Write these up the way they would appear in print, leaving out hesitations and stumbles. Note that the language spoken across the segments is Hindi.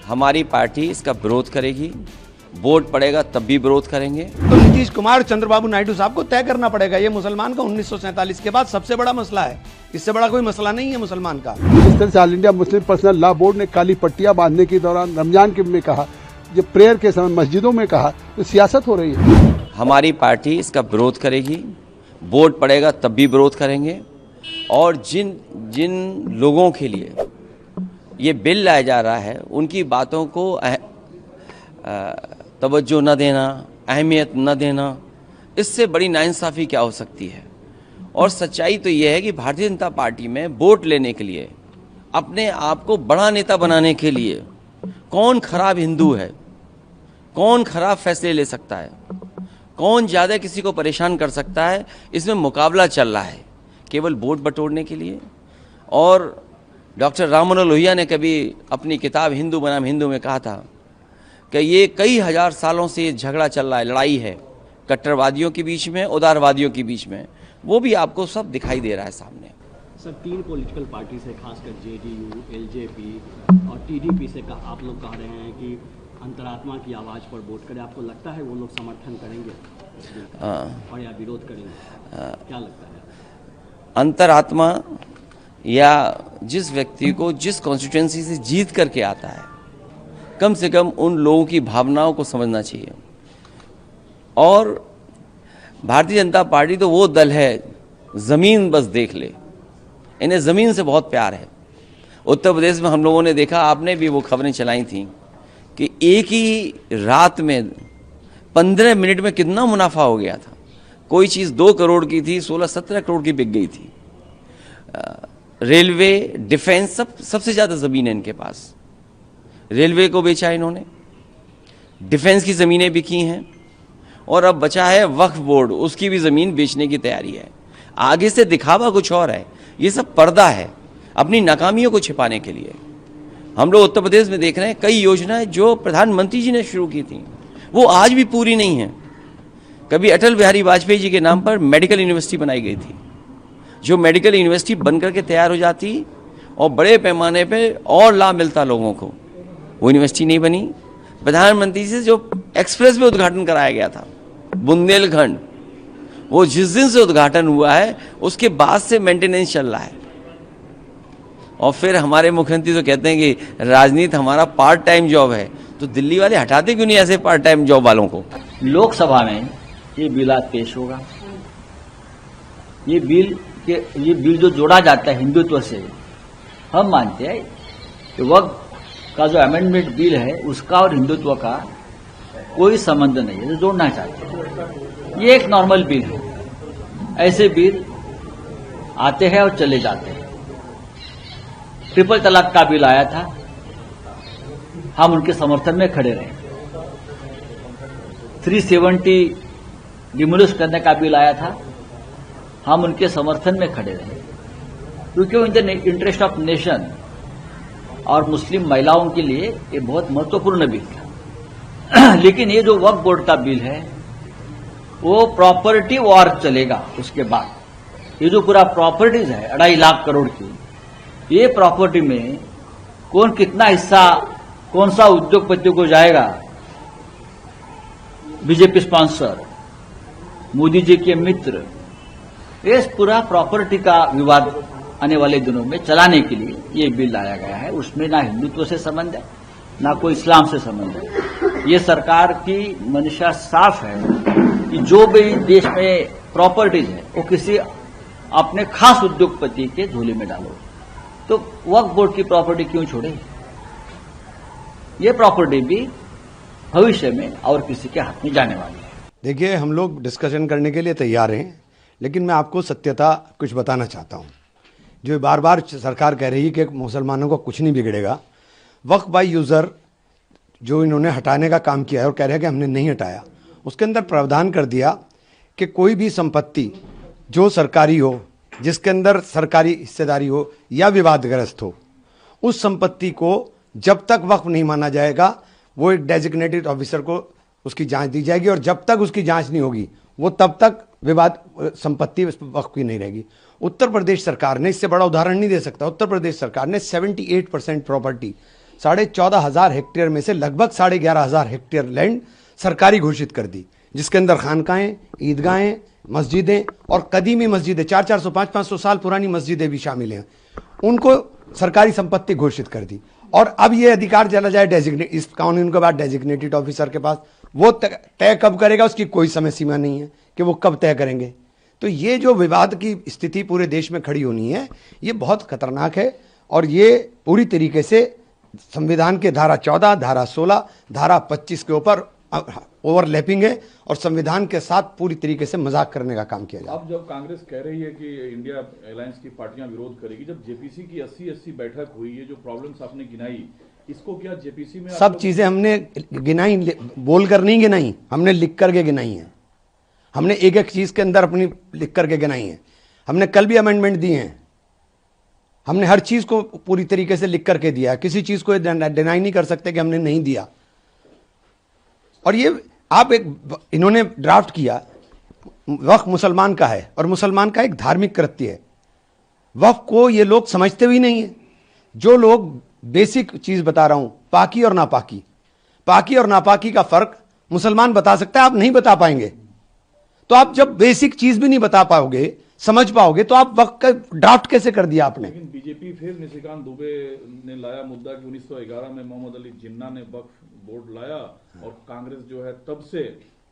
हमारी पार्टी इसका विरोध करेगी, वोट पड़ेगा तब भी विरोध करेंगे। तो नीतीश कुमार चंद्रबाबू नायडू साहब को तय करना पड़ेगा। ये मुसलमान का 1947 के बाद सबसे बड़ा मसला है, इससे बड़ा कोई मसला नहीं है मुसलमान का। जिस तरह से all India Muslim personal law board ने काली पट्टियां बांधने के दौरान रमजान के में कहा, जब प्रेयर के समय मस्जिदों में कहा, तो सियासत हो रही है। हमारी पार्टी इसका विरोध करेगी, वोट पड़ेगा तब भी विरोध करेंगे। और जिन लोगों के लिए ये बिल लाया जा रहा है उनकी बातों को तवज्जो न देना, अहमियत न देना, इससे बड़ी नाइंसाफ़ी क्या हो सकती है। और सच्चाई तो ये है कि भारतीय जनता पार्टी में वोट लेने के लिए, अपने आप को बड़ा नेता बनाने के लिए कौन खराब हिंदू है, कौन खराब फैसले ले सकता है, कौन ज़्यादा किसी को परेशान कर सकता है, इसमें मुकाबला चल रहा है केवल वोट बटोरने के लिए। और डॉक्टर राम मनोहर लोहिया ने कभी अपनी किताब हिंदू बनाम हिंदू में कहा था कि ये कई हजार सालों से ये झगड़ा चल रहा है, लड़ाई है कट्टरवादियों के बीच में, उदारवादियों के बीच में। वो भी आपको सब दिखाई दे रहा है सामने। सर, 3 पॉलिटिकल पार्टी से, खासकर जेडीयू, एलजेपी और टीडीपी से आप लोग कह रहे हैं कि अंतरात्मा की आवाज़ पर वोट करें। आपको लगता है वो लोग समर्थन करेंगे और या विरोध करेंगे? क्या लगता है? अंतरात्मा या जिस व्यक्ति को जिस कॉन्स्टिट्यूएंसी से जीत करके आता है, कम से कम उन लोगों की भावनाओं को समझना चाहिए। और भारतीय जनता पार्टी तो वो दल है, ज़मीन बस देख ले, इन्हें ज़मीन से बहुत प्यार है। उत्तर प्रदेश में हम लोगों ने देखा, आपने भी वो खबरें चलाई थी कि एक ही रात में 15 मिनट में कितना मुनाफा हो गया था। कोई चीज़ 2 करोड़ की थी, 16-17 करोड़ की बिक गई थी। रेलवे, डिफेंस, सबसे ज़्यादा ज़मीन है इनके पास। रेलवे को बेचा इन्होंने, डिफेंस की ज़मीनें बिकी हैं, और अब बचा है वक्फ बोर्ड, उसकी भी ज़मीन बेचने की तैयारी है। आगे से दिखावा कुछ और है, ये सब पर्दा है अपनी नाकामियों को छिपाने के लिए। हम लोग उत्तर प्रदेश में देख रहे हैं कई योजनाएं जो प्रधानमंत्री जी ने शुरू की थी, वो आज भी पूरी नहीं है। कभी अटल बिहारी वाजपेयी जी के नाम पर मेडिकल यूनिवर्सिटी बनाई गई थी, जो मेडिकल यूनिवर्सिटी बनकर के तैयार हो जाती और बड़े पैमाने पे और लाभ मिलता लोगों को, वो यूनिवर्सिटी नहीं बनी। प्रधानमंत्री से जो एक्सप्रेस वे उद्घाटन कराया गया था बुंदेलखंड, वो जिस दिन से उद्घाटन हुआ है उसके बाद से मेंटेनेंस चल रहा है। और फिर हमारे मुख्यमंत्री तो कहते हैं कि राजनीति हमारा पार्ट टाइम जॉब है, तो दिल्ली वाले हटाते क्यों नहीं ऐसे पार्ट टाइम जॉब वालों को? लोकसभा में ये बिल आज पेश होगा। ये बिल जो जोड़ा जाता है हिंदुत्व से, हम मानते हैं कि वक्त का जो अमेंडमेंट बिल है उसका और हिंदुत्व का कोई संबंध नहीं है, जो जोड़ना चाहते हैं। ये एक नॉर्मल बिल है। ऐसे बिल आते हैं और चले जाते हैं। ट्रिपल तलाक का बिल आया था, हम उनके समर्थन में खड़े रहे। 370 डिमोलिश करने का बिल आया था, हम उनके समर्थन में खड़े रहे, क्योंकि in the interest of nation और मुस्लिम महिलाओं के लिए ये बहुत महत्वपूर्ण बिल था। लेकिन ये जो वक्फ बोर्ड का बिल है वो प्रॉपर्टी वॉर चलेगा। उसके बाद ये जो पूरा प्रॉपर्टीज है 2.5 लाख करोड़ की, ये प्रॉपर्टी में कौन कितना हिस्सा कौन सा उद्योगपति को जाएगा, बीजेपी स्पॉन्सर, मोदी जी के मित्र, इस पूरा प्रॉपर्टी का विवाद आने वाले दिनों में चलाने के लिए ये बिल लाया गया है। उसमें ना हिंदुत्व से संबंध है, ना कोई इस्लाम से संबंध है। ये सरकार की मंशा साफ है कि जो भी देश में प्रॉपर्टीज है वो किसी अपने खास उद्योगपति के झोले में डालो। तो वक्फ बोर्ड की प्रॉपर्टी क्यों छोड़े? ये प्रॉपर्टी भी भविष्य में और किसी के हाथ में जाने वाली है। देखिए, हम लोग डिस्कशन करने के लिए तैयार हैं, लेकिन मैं आपको सत्यता कुछ बताना चाहता हूं। जो बार बार सरकार कह रही है कि मुसलमानों को कुछ नहीं बिगड़ेगा, वक्फ बाय यूज़र जो इन्होंने हटाने का काम किया है और कह रहे हैं कि हमने नहीं हटाया, उसके अंदर प्रावधान कर दिया कि कोई भी संपत्ति जो सरकारी हो, जिसके अंदर सरकारी हिस्सेदारी हो या विवादग्रस्त हो, उस संपत्ति को जब तक वक्फ नहीं माना जाएगा वो एक डेजिग्नेटेड ऑफिसर को उसकी जांच दी जाएगी, और जब तक उसकी जांच नहीं होगी वो तब तक विवाद संपत्ति वक्फ की नहीं रहेगी। उत्तर प्रदेश सरकार ने, इससे बड़ा उदाहरण नहीं दे सकता, उत्तर प्रदेश सरकार ने 78% प्रॉपर्टी 14,500 हेक्टेयर में से लगभग 11,500 हेक्टेयर लैंड सरकारी घोषित कर दी, जिसके अंदर खानकाएं, ईदगाहें, मस्जिदें और कदीमी मस्जिदें 400, 500 साल पुरानी मस्जिदें भी शामिल हैं, उनको सरकारी संपत्ति घोषित कर दी। और अब ये अधिकार चला जाए डेजिग्नेट, इस कानून के बाद डेजिग्नेटेड ऑफिसर के पास, वो तय कब करेगा उसकी कोई समय सीमा नहीं है कि वो कब तय करेंगे। तो ये जो विवाद की स्थिति पूरे देश में खड़ी होनी है, ये बहुत खतरनाक है और ये पूरी तरीके से संविधान के धारा 14, धारा 16, धारा 25 के ऊपर ओवरलैपिंग है और संविधान के साथ पूरी तरीके से मजाक करने का काम किया जाए। अब जब कांग्रेस कह रही है कि इंडिया अलायंस की पार्टियां विरोध करेगी, जब जेपीसी की 80 बैठक हुई, ये जो प्रॉब्लम्स आपने गिनाई, इसको क्या जेपीसी में सब चीजें हमने गिनाई, बोलकर नहीं गिनाई, हमने लिख करके गिनाई है। हमने एक एक चीज के अंदर अपनी लिख करके गिनाई है। हमने कल भी अमेंडमेंट दिए हैं, हमने हर चीज को पूरी तरीके से लिख करके दिया है, किसी चीज को डिनाई नहीं कर सकते कि हमने नहीं दिया। और ये आप इन्होंने ड्राफ्ट किया, वक्फ मुसलमान का है और मुसलमान का एक धार्मिक कृत्य है। वक्फ को ये लोग समझते भी नहीं है। जो लोग बेसिक चीज बता रहा हूं, पाकी और नापाकी, पाकी और नापाकी का फर्क मुसलमान बता सकता है, आप नहीं बता पाएंगे। तो आप जब बेसिक चीज भी नहीं बता पाओगे, समझ पाओगे, तो आप वक्त का ड्राफ्ट कैसे कर दिया आपने? लेकिन बीजेपी फिर निशिकांत दुबे ने लाया मुद्दा कि 1911 में मोहम्मद अली जिन्ना ने वक्फ बोर्ड लाया और कांग्रेस जो है तब से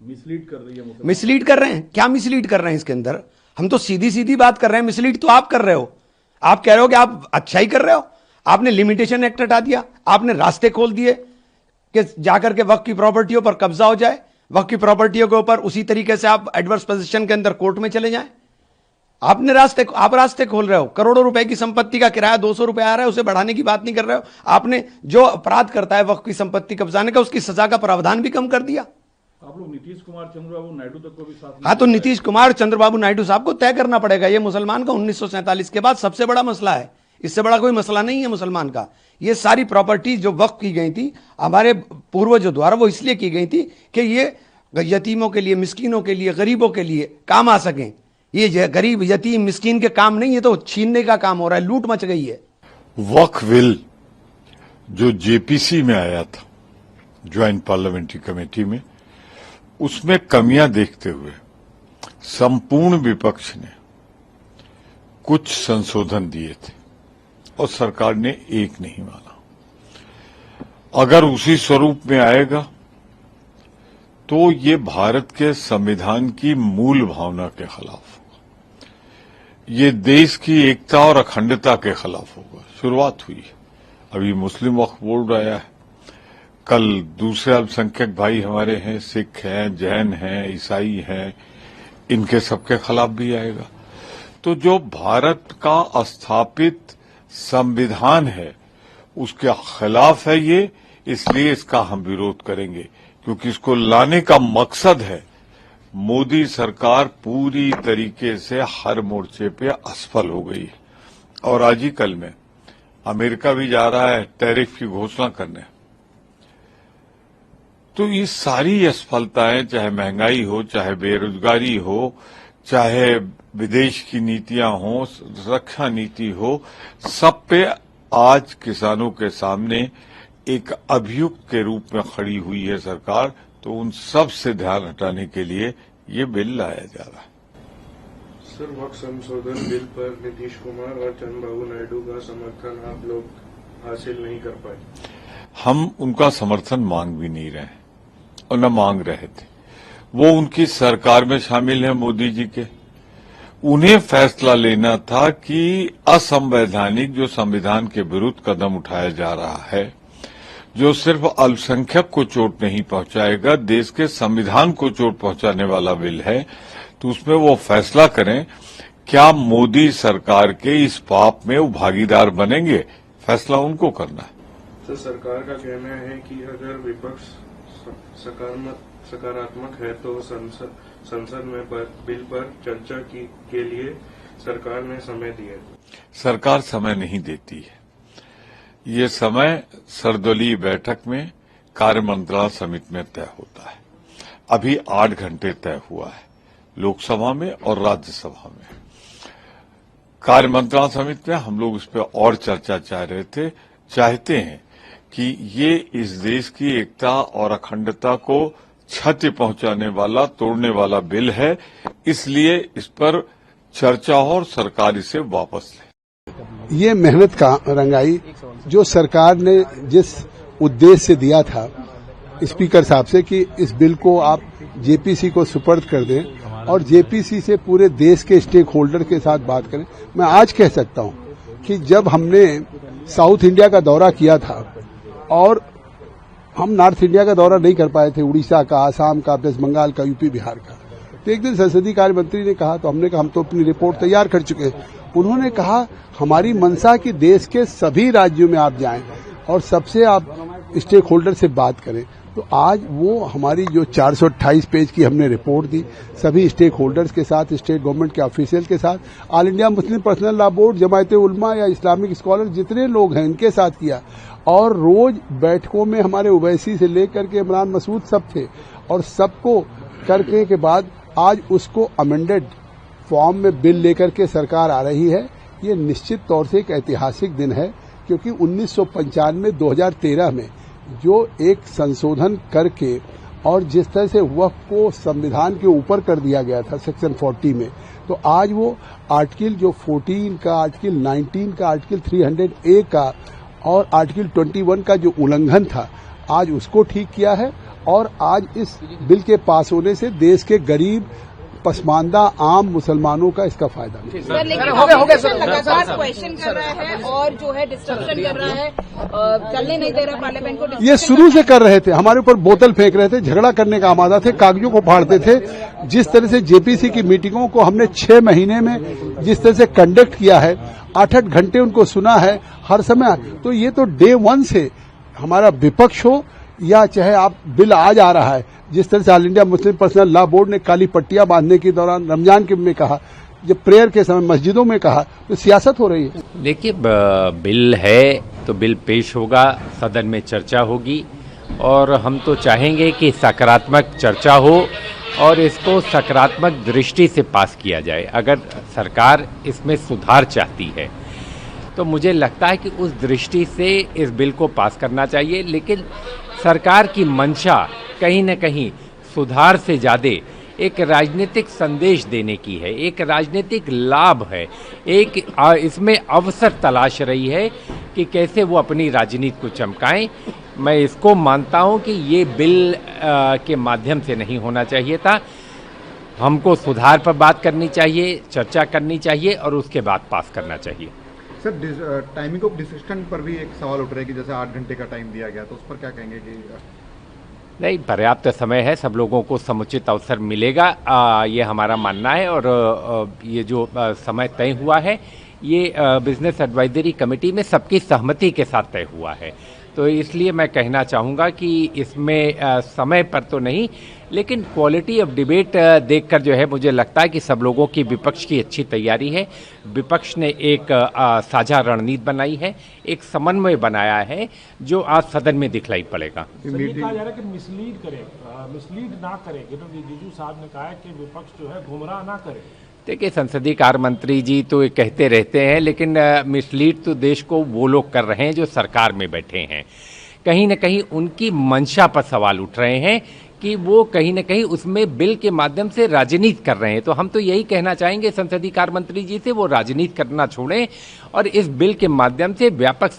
मिसलीड कर रही है। मिसलीड कर रहे हैं? क्या मिसलीड कर रहे हैं इसके अंदर? हम तो सीधी सीधी बात कर रहे हैं, मिसलीड तो आप कर रहे हो। आप कह रहे हो कि आप अच्छा ही कर रहे हो। आपने लिमिटेशन एक्ट हटा दिया, आपने रास्ते खोल दिए कि जाकर के वक्फ की प्रॉपर्टियों पर कब्जा हो जाए, वक्फ की प्रॉपर्टियों के ऊपर उसी तरीके से आप एडवर्स पोजीशन के अंदर कोर्ट में चले जाएं। आप रास्ते खोल रहे हो। करोड़ों रुपए की संपत्ति का किराया 200 रुपए आ रहा है, उसे बढ़ाने की बात नहीं कर रहे हो। आपने जो अपराध करता है वक्फ की संपत्ति कब्जाने का, उसकी सजा का प्रावधान भी कम कर दिया। आप लोग नीतीश कुमार, चंद्रबाबू नायडू तक को भी साथ। हाँ, तो नीतीश कुमार, चंद्रबाबू नायडू साहब को तय करना पड़ेगा। ये मुसलमान का 1947 के बाद सबसे बड़ा मसला है। इससे बड़ा कोई मसला नहीं है मुसलमान का। ये सारी प्रॉपर्टी जो वक्फ की गई थी हमारे पूर्वजों द्वारा, वो इसलिए की गई थी कि ये यतीमों के लिए, मिस्कीनों के लिए, गरीबों के लिए काम आ सकें। ये गरीब, यतीम, मिस्कीन के काम नहीं, ये तो छीनने का काम हो रहा है, लूट मच गई है। वक्फ बिल जो जेपीसी में आया था, ज्वाइंट पार्लियामेंट्री कमेटी में, उसमें कमियां देखते हुए संपूर्ण विपक्ष ने कुछ संशोधन दिए थे और सरकार ने एक नहीं माना। अगर उसी स्वरूप में आएगा तो ये भारत के संविधान की मूल भावना के खिलाफ होगा, ये देश की एकता और अखंडता के खिलाफ होगा। शुरुआत हुई है, अभी मुस्लिम वक्फ बोर्ड आया है, कल दूसरे अल्पसंख्यक भाई हमारे हैं, सिख हैं, जैन हैं, ईसाई हैं, इनके सबके खिलाफ भी आएगा। तो जो भारत का स्थापित संविधान है उसके खिलाफ है ये, इसलिए इसका हम विरोध करेंगे, क्योंकि इसको लाने का मकसद है मोदी सरकार पूरी तरीके से हर मोर्चे पे असफल हो गई है। और आज ही कल में अमेरिका भी जा रहा है टैरिफ की घोषणा करने। तो ये सारी असफलताएं, चाहे महंगाई हो, चाहे बेरोजगारी हो, चाहे विदेश की नीतियां हो, रक्षा नीति हो, सब पे आज किसानों के सामने एक अभियुक्त के रूप में खड़ी हुई है सरकार। तो उन सब से ध्यान हटाने के लिए ये बिल लाया जा रहा है। सर, वक्फ संशोधन बिल पर नीतीश कुमार और चंद्रबाबू नायडू का समर्थन आप लोग हासिल नहीं कर पाए। हम उनका समर्थन मांग भी नहीं रहे और न मांग रहे थे। वो उनकी सरकार में शामिल है मोदी जी के। उन्हें फैसला लेना था कि असंवैधानिक जो संविधान के विरुद्ध कदम उठाया जा रहा है, जो सिर्फ अल्पसंख्यक को चोट नहीं पहुंचाएगा, देश के संविधान को चोट पहुंचाने वाला बिल है, तो उसमें वो फैसला करें क्या मोदी सरकार के इस पाप में वो भागीदार बनेंगे। फैसला उनको करना है। तो सरकार का कहना है कि अगर विपक्ष सकारात्मक है तो संसद में बिल पर चर्चा के लिए सरकार ने समय दिया। सरकार समय नहीं देती है। ये समय सर्वदलीय बैठक में कार्य मंत्रणा समिति में तय होता है। अभी 8 घंटे तय हुआ है लोकसभा में और राज्यसभा में। कार्य मंत्रणा समिति में हम लोग इस पर और चर्चा चाहते हैं कि ये इस देश की एकता और अखंडता को क्षति पहुंचाने वाला, तोड़ने वाला बिल है। इसलिए इस पर चर्चा हो और सरकार इसे वापस ले। ये मेहनत का रंगाई जो सरकार ने जिस उद्देश्य से दिया था स्पीकर साहब से कि इस बिल को आप जेपीसी को सुपर्द कर दें और जेपीसी से पूरे देश के स्टेक होल्डर के साथ बात करें। मैं आज कह सकता हूं कि जब हमने साउथ इंडिया का दौरा किया था और हम नॉर्थ इंडिया का दौरा नहीं कर पाए थे, उड़ीसा का, आसाम का, वेस्ट बंगाल का, यूपी बिहार का, तो एक दिन संसदीय कार्य मंत्री ने कहा, तो हमने कहा हम तो अपनी रिपोर्ट तैयार कर चुके हैं। उन्होंने कहा हमारी मंशा कि देश के सभी राज्यों में आप जाएं और सबसे आप स्टेक होल्डर से बात करें। तो आज वो हमारी जो 428 पेज की हमने रिपोर्ट दी सभी स्टेक होल्डर्स के साथ, स्टेट गवर्नमेंट के ऑफिशियल के साथ, all India Muslim personal law board, Jamiat Ulama या इस्लामिक स्कॉलर जितने लोग हैं इनके साथ किया। और रोज बैठकों में हमारे ओवैसी से लेकर के इमरान मसूद सब थे और सबको करने के बाद आज उसको अमेंडेड फॉर्म में बिल लेकर के सरकार आ रही है। ये निश्चित तौर से एक ऐतिहासिक दिन है क्योंकि 1995-2013 में जो एक संशोधन करके और जिस तरह से वक्फ को संविधान के ऊपर कर दिया गया था सेक्शन 40 में, तो आज वो आर्टिकल जो 14 का, आर्टिकल 19 का, आर्टिकल 300A का और आर्टिकल 21 का जो उल्लंघन था आज उसको ठीक किया है। और आज इस बिल के पास होने से देश के गरीब, पसमानदा, आम मुसलमानों का इसका फायदा है। सर, लेकिन ऑपोजिशन लगातार क्वेश्चन कर रहा है और जो है डिस्ट्रक्शन कर रहा है, चलने नहीं दे रहा पार्लियामेंट को। ये शुरू से कर रहे थे, हमारे ऊपर बोतल फेंक रहे थे, झगड़ा करने का आमादा थे, कागजों को फाड़ते थे। जिस तरह से जेपीसी की मीटिंगों को हमने 6 महीने में जिस तरह से कंडक्ट किया है, 8-8 घंटे उनको सुना है हर समय, तो ये तो डे 1 से हमारा विपक्ष हो या चाहे आप बिल आज आ रहा है, जिस तरह से all India Muslim personal law board ने काली पट्टियां बांधने के दौरान रमजान के में कहा, जब प्रेयर के समय मस्जिदों में कहा, तो सियासत हो रही है। देखिए, बिल है तो बिल पेश होगा, सदन में चर्चा होगी और हम तो चाहेंगे कि सकारात्मक चर्चा हो और इसको सकारात्मक दृष्टि से पास किया जाए। अगर सरकार इसमें सुधार चाहती है तो मुझे लगता है कि उस दृष्टि से इस बिल को पास करना चाहिए, लेकिन सरकार की मंशा कहीं न कहीं सुधार से ज़्यादा एक राजनीतिक संदेश देने की है, एक राजनीतिक लाभ है, एक इसमें अवसर तलाश रही है कि कैसे वो अपनी राजनीति को चमकाएं। मैं इसको मानता हूं कि ये बिल के माध्यम से नहीं होना चाहिए था। हमको सुधार पर बात करनी चाहिए, चर्चा करनी चाहिए और उसके बाद पास करना चाहिए। सर, टाइमिंग ऑफ डिस्कशन पर भी एक सवाल उठ रहा है कि जैसे 8 घंटे का टाइम दिया गया, तो उस पर क्या कहेंगे कि नहीं, पर्याप्त समय है, सब लोगों को समुचित अवसर मिलेगा, ये हमारा मानना है। और ये जो समय तय हुआ है ये बिजनेस एडवाइजरी कमेटी में सबकी सहमति के साथ तय हुआ है, तो इसलिए मैं कहना चाहूँगा कि इसमें समय पर तो नहीं, लेकिन क्वालिटी ऑफ डिबेट देखकर जो है मुझे लगता है कि सब लोगों की, विपक्ष की अच्छी तैयारी है। विपक्ष ने एक साझा रणनीति बनाई है, एक समन्वय बनाया है जो आज सदन में दिखलाई पड़ेगा। ये कहा जा रहा है कि मिसलीड ना करे, रिजिजू साहब ने कहा है कि विपक्ष जो है गुमराह ना करे। देखिए, संसदीय कार्य मंत्री जी तो ये कहते रहते हैं, लेकिन मिसलीड तो देश को वो लोग कर रहे हैं जो सरकार में बैठे हैं। कहीं न कहीं उनकी मंशा पर सवाल उठ रहे हैं कि वो कहीं न कहीं उसमें बिल के माध्यम से राजनीति कर रहे हैं। तो हम तो यही कहना चाहेंगे संसदीय कार्य मंत्री जी से, वो राजनीति करना छोड़ें और इस बिल के माध्यम से व्यापक